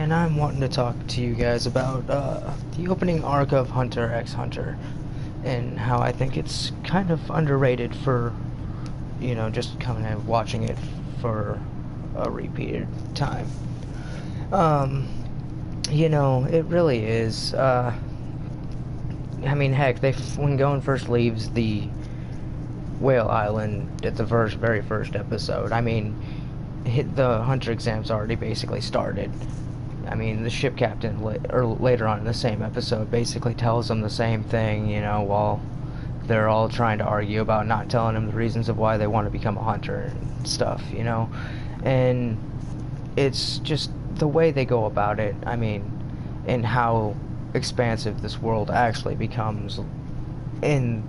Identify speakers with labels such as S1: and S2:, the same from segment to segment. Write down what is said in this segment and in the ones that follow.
S1: and I'm wanting to talk to you guys about the opening arc of Hunter x Hunter and how I think it's kind of underrated for, just coming and watching it for a repeated time. It really is. Heck, when Gon first leaves the Whale Island at the very first episode, the Hunter exam's already basically started. The ship captain, or later on in the same episode, basically tells them the same thing, while they're all trying to argue about not telling him the reasons of why they want to become a hunter and stuff, And it's just the way they go about it, and how expansive this world actually becomes in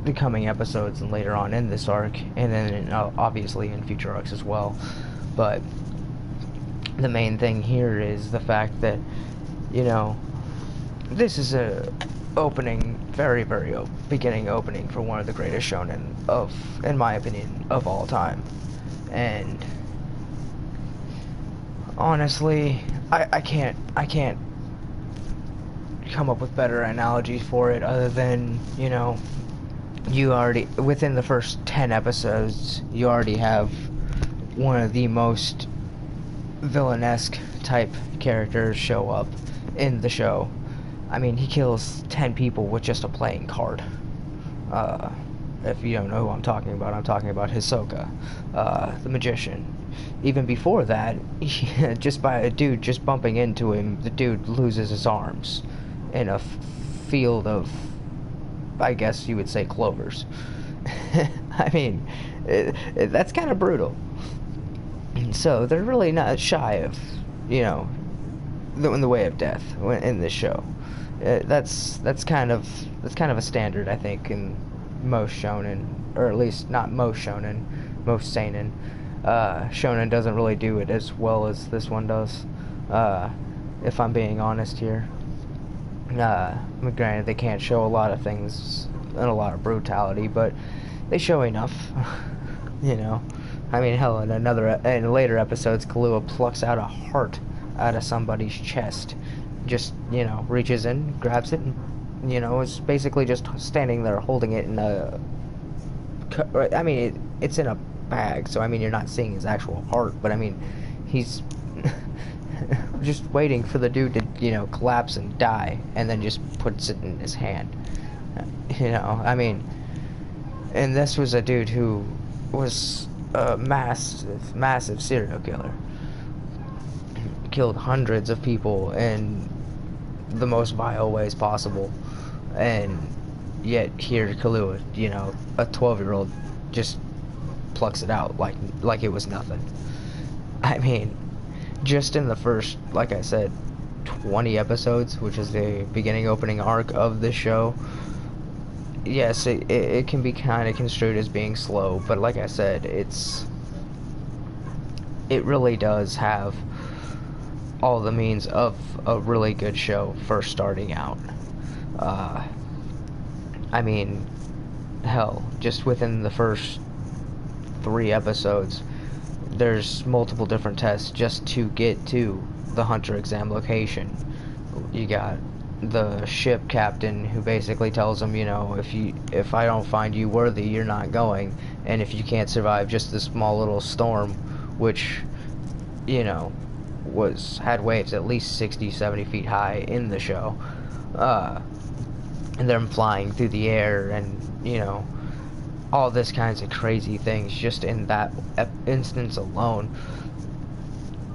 S1: the coming episodes and later on in this arc, and then obviously in future arcs as well. But the main thing here is the fact that, this is a very beginning opening for one of the greatest shonen in my opinion, of all time. And honestly, I can't come up with better analogies for it other than, you already, within the first 10 episodes, you already have one of the most villainesque type characters show up in the show. He kills 10 people with just a playing card. If you don't know who I'm talking about Hisoka, the magician. Even before that, just by a dude just bumping into him, the dude loses his arms in a field of, I guess you would say, clovers. That's kind of brutal. So they're really not shy of, in the way of death in this show. That's kind of a standard, I think, in most shonen, or at least not most shonen, most seinen. Shonen doesn't really do it as well as this one does, if I'm being honest here. Granted, they can't show a lot of things and a lot of brutality, but they show enough. Hell, in later episodes, Killua plucks out a heart out of somebody's chest. Just, reaches in, grabs it, and, is basically just standing there holding it in a... it's in a bag, so, you're not seeing his actual heart, but, he's just waiting for the dude to, collapse and die, and then just puts it in his hand. And this was a dude who was a massive serial killer. Killed hundreds of people in the most vile ways possible, and yet here Killua, a 12-year-old, just plucks it out like it was nothing. Just in the first, like I said, 20 episodes, which is the beginning opening arc of this show, yes, it can be kind of construed as being slow, but like I said, it really does have all the means of a really good show first starting out. Hell, just within the first 3 episodes, there's multiple different tests just to get to the Hunter exam location. You got the ship captain who basically tells them, if I don't find you worthy, you're not going, and if you can't survive just this small little storm, which, had waves at least 60-70 feet high in the show, and them flying through the air, and all this kinds of crazy things just in that instance alone.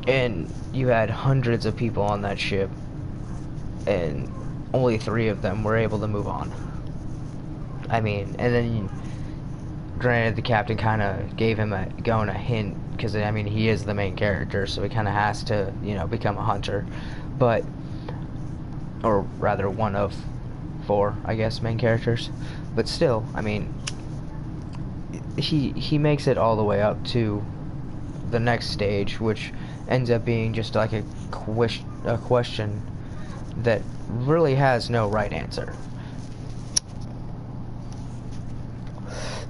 S1: And you had hundreds of people on that ship, and only 3 of them were able to move on. And then, granted, the captain kind of gave him a hint, because, he is the main character, so he kind of has to, become a hunter. But, or rather, one of 4, I guess, main characters. But still, he makes it all the way up to the next stage, which ends up being just like a question that really has no right answer.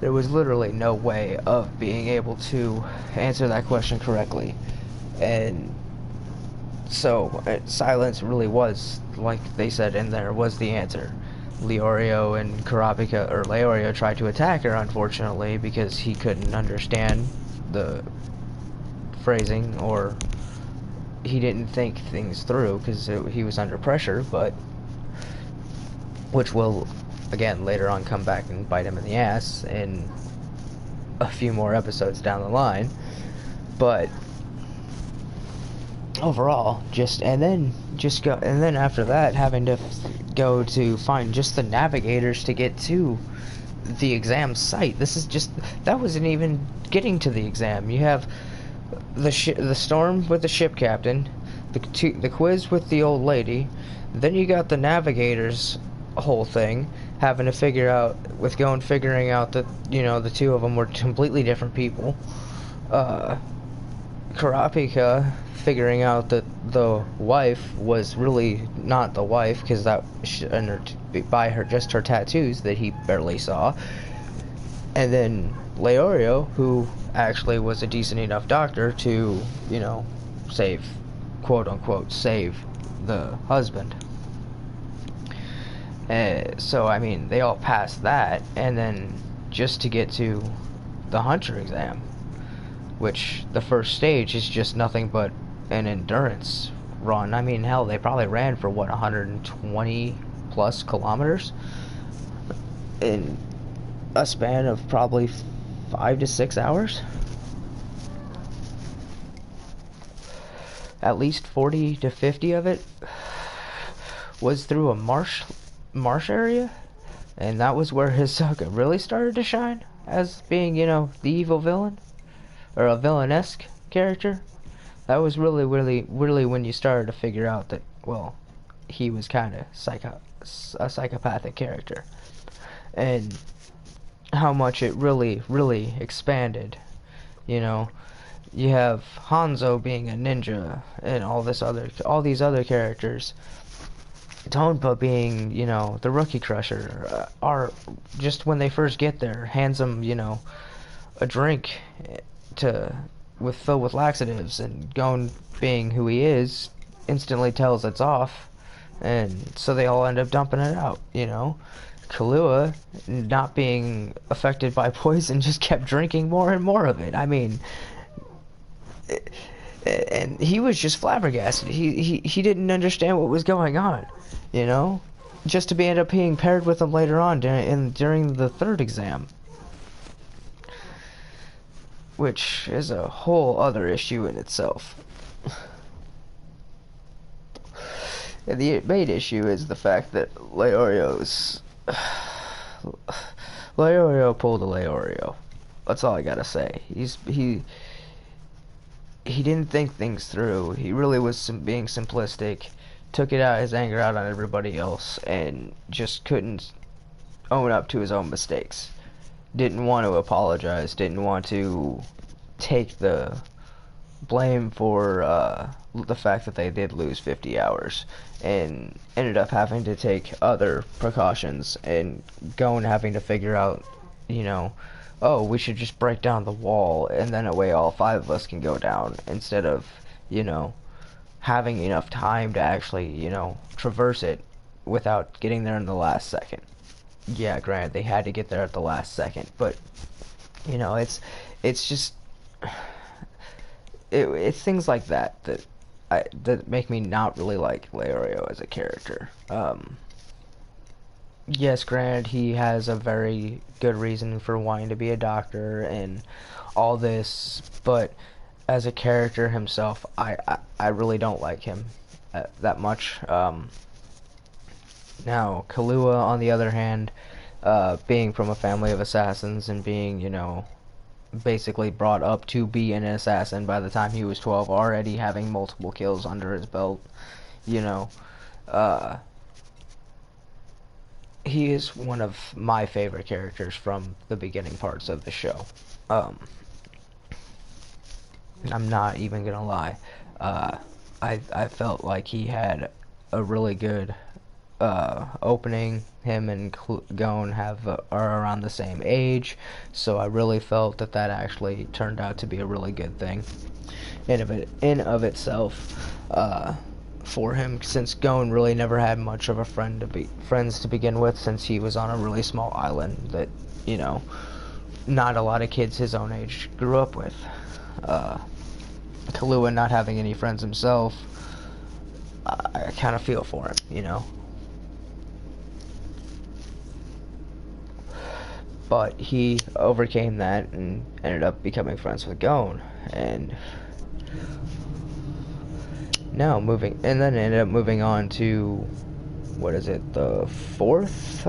S1: There was literally no way of being able to answer that question correctly. And So silence really was, like they said in there, was the answer. Leorio and Kurapika, or Leorio, tried to attack her, unfortunately, because he couldn't understand the phrasing, or he didn't think things through because he was under pressure, but which will again later on come back and bite him in the ass in a few more episodes down the line. But overall, and then after that, having to go to find just the navigators to get to the exam site. That wasn't even getting to the exam. You have the storm with the ship captain, the quiz with the old lady, then you got the navigators whole thing, having to figuring out that, the two of them were completely different people. Kurapika figuring out that the wife was really not the wife, because by her tattoos that he barely saw. And then Leorio, who actually was a decent enough doctor to, save, quote unquote, save the husband. So, I mean, they all passed that, and then just to get to the Hunter exam, which the first stage is just nothing but an endurance run. I mean, hell, they probably ran for, 120 plus kilometers in a span of probably 5 to 6 hours. At least 40 to 50 of it was through a marsh area, and that was where Hisoka really started to shine as being, the evil villain, or a villainesque character. That was really when you started to figure out that, well, he was kind of a psychopathic character, and how much it really expanded. You have Hanzo being a ninja, and all these other characters. Tonpa being, the rookie crusher, are just when they first get there, hands them, a drink filled with laxatives, and Gon, being who he is, instantly tells it's off, and so they all end up dumping it out. Kahlua, not being affected by poison, just kept drinking more and more of it. I mean, and he was just flabbergasted. He didn't understand what was going on, just to end up being paired with him later on during the third exam, which is a whole other issue in itself. And the main issue is the fact that Leorio pulled a Leorio. That's all I gotta say. He didn't think things through. He really was being simplistic. Took his anger out on everybody else, and just couldn't own up to his own mistakes. Didn't want to apologize. Didn't want to take the blame for the fact that they did lose 50 hours, and ended up having to take other precautions, and having to figure out, oh, we should just break down the wall, and then a way all 5 of us can go down, instead of, having enough time to actually, traverse it without getting there in the last second. Yeah, granted, they had to get there at the last second, but, it's just, it's things like that that make me not really like Leorio as a character. Yes, granted, he has a very good reason for wanting to be a doctor and all this, but as a character himself, I really don't like him that much. Now, Kahlua, on the other hand, being from a family of assassins and being, basically brought up to be an assassin by the time he was 12, already having multiple kills under his belt, he is one of my favorite characters from the beginning parts of the show. I'm not even gonna lie. I felt like he had a really good opening. Him and Gon are around the same age, so I really felt that actually turned out to be a really good thing in of itself. for him, since Gon really never had much of a friends to begin with, since he was on a really small island that, you know, not a lot of kids his own age grew up with. Kahlua not having any friends himself, I kind of feel for him, you know. But he overcame that and ended up becoming friends with Gon, and now then ended up moving on to, what is it, the fourth?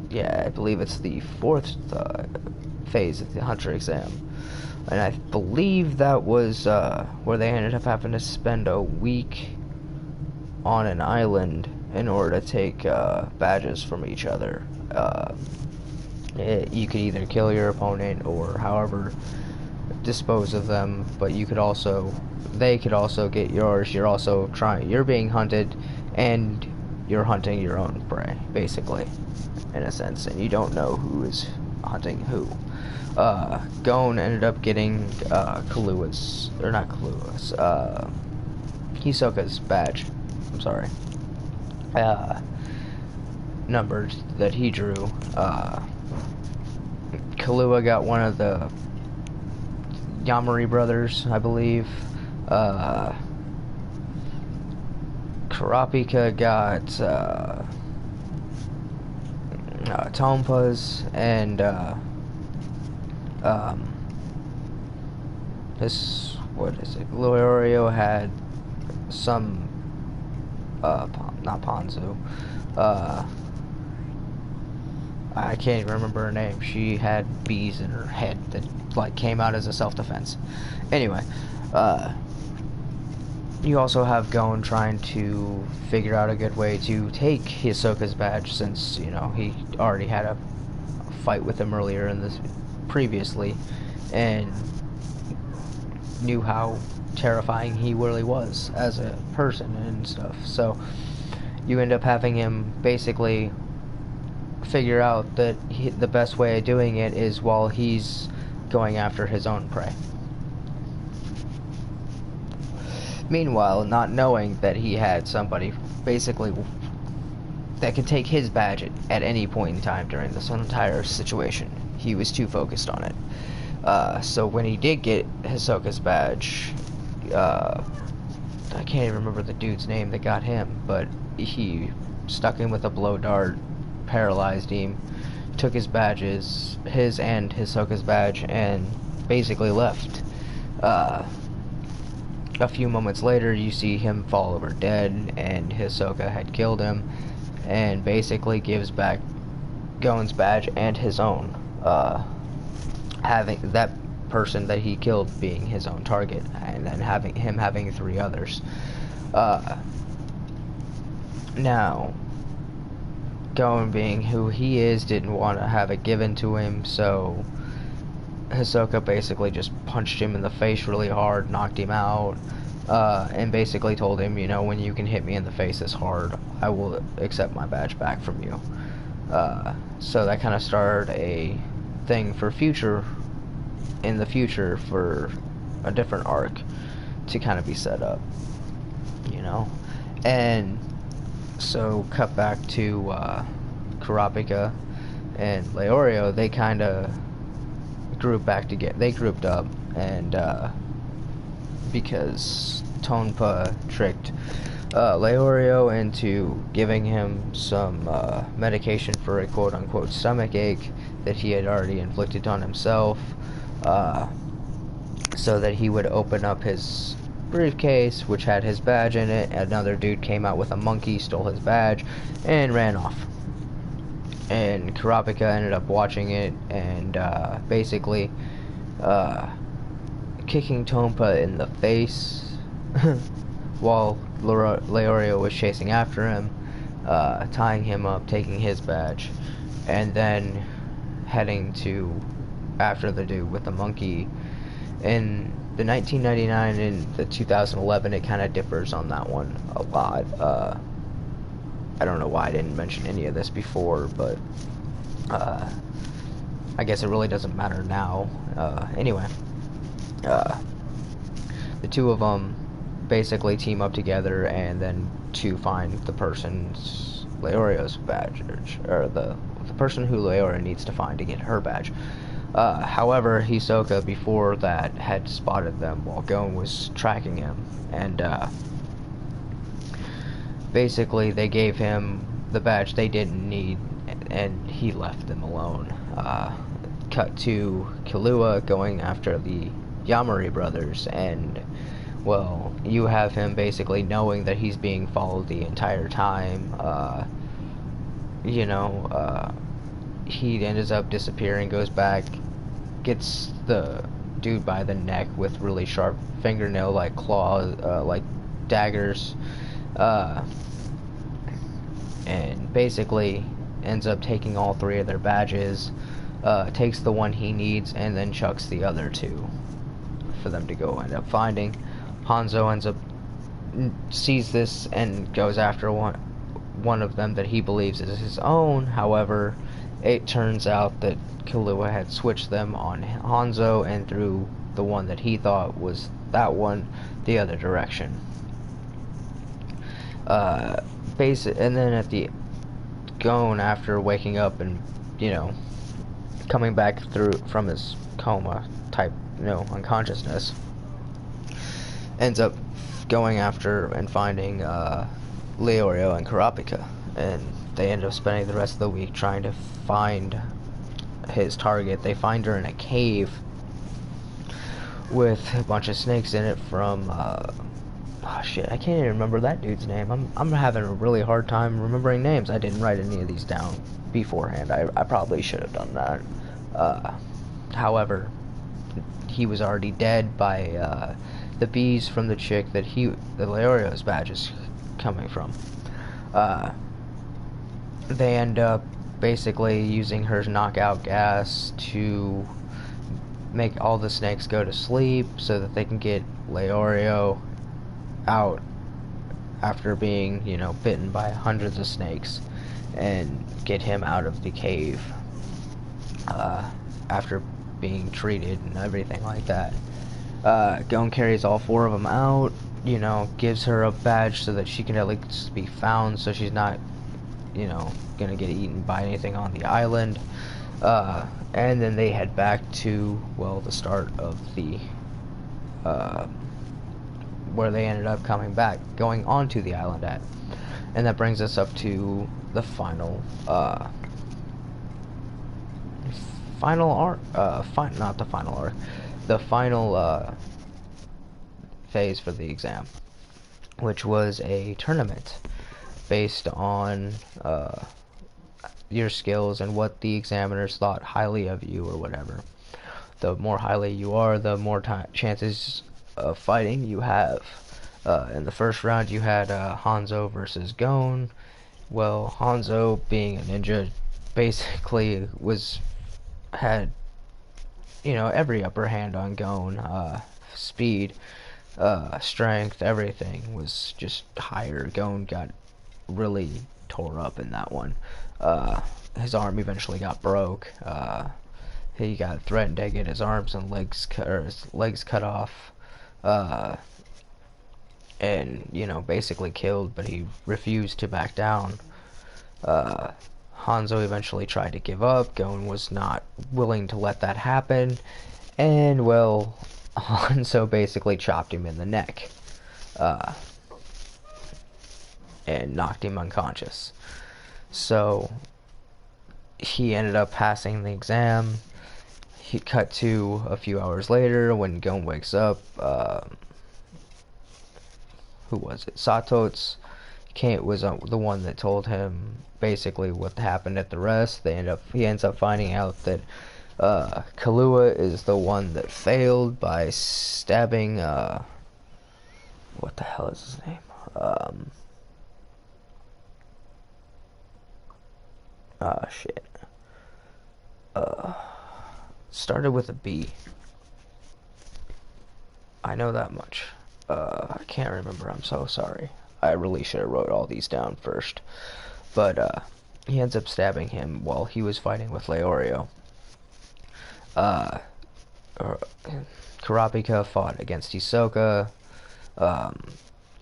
S1: Yeah, I believe it's the fourth phase of the Hunter exam. And I believe that was where they ended up having to spend a week on an island in order to take badges from each other. You could either kill your opponent or however dispose of them, but they could also get yours. You're being hunted, and you're hunting your own prey, basically, in a sense, and you don't know who is hunting who. Gon ended up getting Hisoka's badge. I'm sorry. Numbers that he drew. Kahlua got one of the Yamari brothers, I believe. Kurapika got Tonfa's, and Leorio had some not Ponzu. I can't even remember her name. She had bees in her head that like came out as a self-defense. Anyway, you also have Gon trying to figure out a good way to take Hisoka's badge, since, you know, he already had a fight with him earlier in this previously, and knew how terrifying he really was as a person and stuff. So you end up having him basically figure out that the best way of doing it is while he's going after his own prey. Meanwhile, not knowing that he had somebody basically that could take his badge at any point in time during this entire situation. He was too focused on it. So when he did get Hisoka's badge, I can't even remember the dude's name that got him, but he stuck him with a blow dart, paralyzed him, took his badges, his and Hisoka's badge, and basically left. A few moments later, you see him fall over dead, and Hisoka had killed him, and basically gives back Gon's badge and his own, having that person that he killed being his own target, and then having 3 others. Now, Gon, being who he is, didn't want to have it given to him, so Hisoka basically just punched him in the face really hard, knocked him out, and basically told him, you know, when you can hit me in the face this hard, I will accept my badge back from you. So that kind of started a thing in the future for a different arc to kind of be set up, you know. And so cut back to Kurapika and Leorio. They kind of grouped up, and because Tonfa tricked Leorio into giving him some medication for a quote-unquote stomach ache that he had already inflicted on himself, so that he would open up his briefcase, which had his badge in it. Another dude came out with a monkey, stole his badge, and ran off. And Kurapika ended up watching it, and basically kicking Tonfa in the face while Leorio was chasing after him, tying him up, taking his badge, and then heading after the dude with the monkey. In the 1999 and the 2011, it kind of differs on that one a lot. I don't know why I didn't mention any of this before, but I guess it really doesn't matter now. Anyway, the two of them basically team up together and then to find the person's Leorio's badge, or the person who Leorio needs to find to get her badge. However, Hisoka before that had spotted them while Gon was tracking him, and basically they gave him the badge they didn't need, and he left them alone. Cut to Killua going after the Yamari brothers, and well, you have him basically knowing that he's being followed the entire time. He ends up disappearing, goes back, gets the dude by the neck with really sharp fingernail like claws, like daggers, and basically ends up taking all three of their badges, takes the one he needs, and then chucks the other two for them to go end up finding. Hanzo ends up sees this and goes after one of them that he believes is his own. However, it turns out that Killua had switched them on Hanzo and threw the one that he thought was that one the other direction. And then at the Gon, after waking up and coming back through from his coma type unconsciousness, ends up going after and finding Leorio and Kurapika, and they end up spending the rest of the week trying to find his target. They find her in a cave with a bunch of snakes in it from oh shit, I can't even remember that dude's name. I'm having a really hard time remembering names. I didn't write any of these down beforehand. I probably should have done that. However, he was already dead by the bees from the chick that the Leorio's badge is coming from. They end up basically using her knockout gas to make all the snakes go to sleep so that they can get Leorio out after being, bitten by hundreds of snakes, and get him out of the cave after being treated and everything like that. Gon carries all four of them out, gives her a badge so that she can at least be found, so she's not, gonna get eaten by anything on the island. And then they head back to, the start of the, where they ended up going onto the island at. And that brings us up to the final arc, not the final arc, the final phase for the exam, which was a tournament based on your skills and what the examiners thought highly of you or whatever. The more highly you are, the more chances of fighting you have. In the first round you had Hanzo versus Gon. Well, Hanzo, being a ninja, basically had every upper hand on Gon. Speed, strength, everything was just higher. Gon got really tore up in that one. His arm eventually got broke. He got threatened to get his arms and legs cut off, and basically killed, but he refused to back down. Hanzo eventually tried to give up. Gon was not willing to let that happen, and Hanzo basically chopped him in the neck, and knocked him unconscious. So he ended up passing the exam. He cut to a few hours later when Gon wakes up. Who was it? Sato's was the one that told him basically what happened at the rest. He ends up finding out that Killua is the one that failed by stabbing what the hell is his name? Shit. Started with a B. I know that much. I can't remember. I'm so sorry. I really should have wrote all these down first. But he ends up stabbing him while he was fighting with Leorio. Kurapika fought against Hisoka. Um,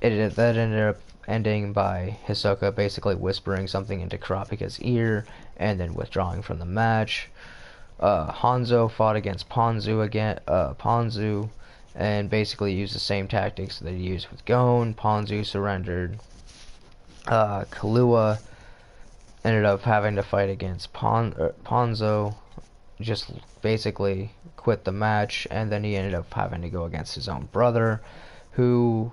S1: that ended up ending by Hisoka basically whispering something into Kurapika's ear and then withdrawing from the match. Hanzo fought against Ponzu, and basically used the same tactics that he used with Gon. Ponzu surrendered. Kahlua ended up having to fight against Ponzo, just basically quit the match, and then he ended up having to go against his own brother, who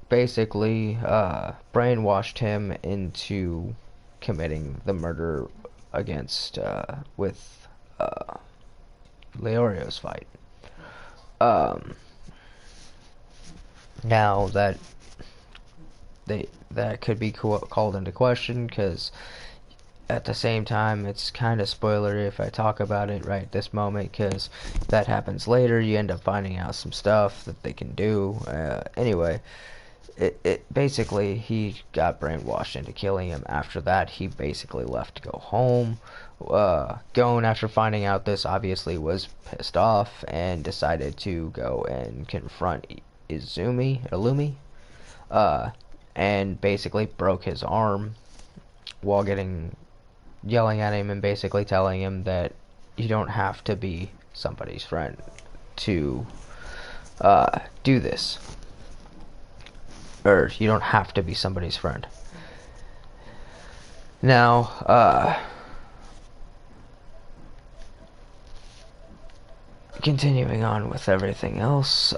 S1: basically brainwashed him into committing the murder against with Leorio's fight. Now that could be called into question, because at the same time it's kind of spoilery if I talk about it right this moment, because that happens later. You end up finding out some stuff that they can do. Anyway, it basically, he got brainwashed into killing him. After that, he basically left to go home. Gon, after finding out this, obviously was pissed off and decided to go and confront Illumi, and basically broke his arm while yelling at him and basically telling him that you don't have to be somebody's friend to do this. Or you don't have to be somebody's friend. Now, continuing on with everything else,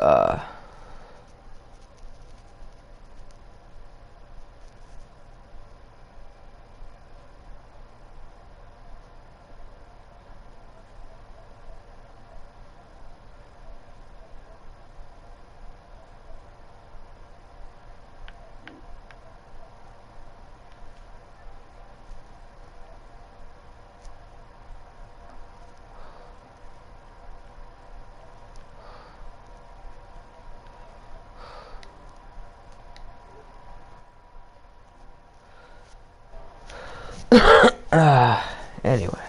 S1: anyway,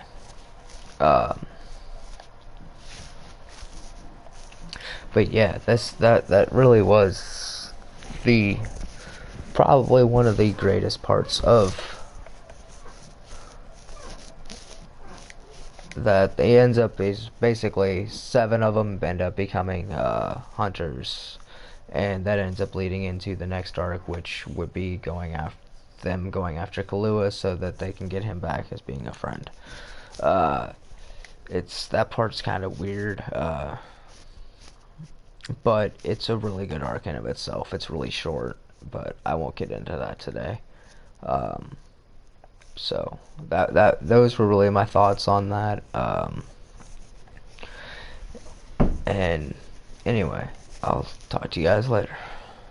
S1: but yeah, that really was the probably one of the greatest parts of that. They ends up is basically 7 of them end up becoming hunters, and that ends up leading into the next arc, which would be going after Kahlua so that they can get him back as being a friend. It's that part's kind of weird, but it's a really good arc in of itself. It's really short, but I won't get into that today. So those were really my thoughts on that. And anyway, I'll talk to you guys later.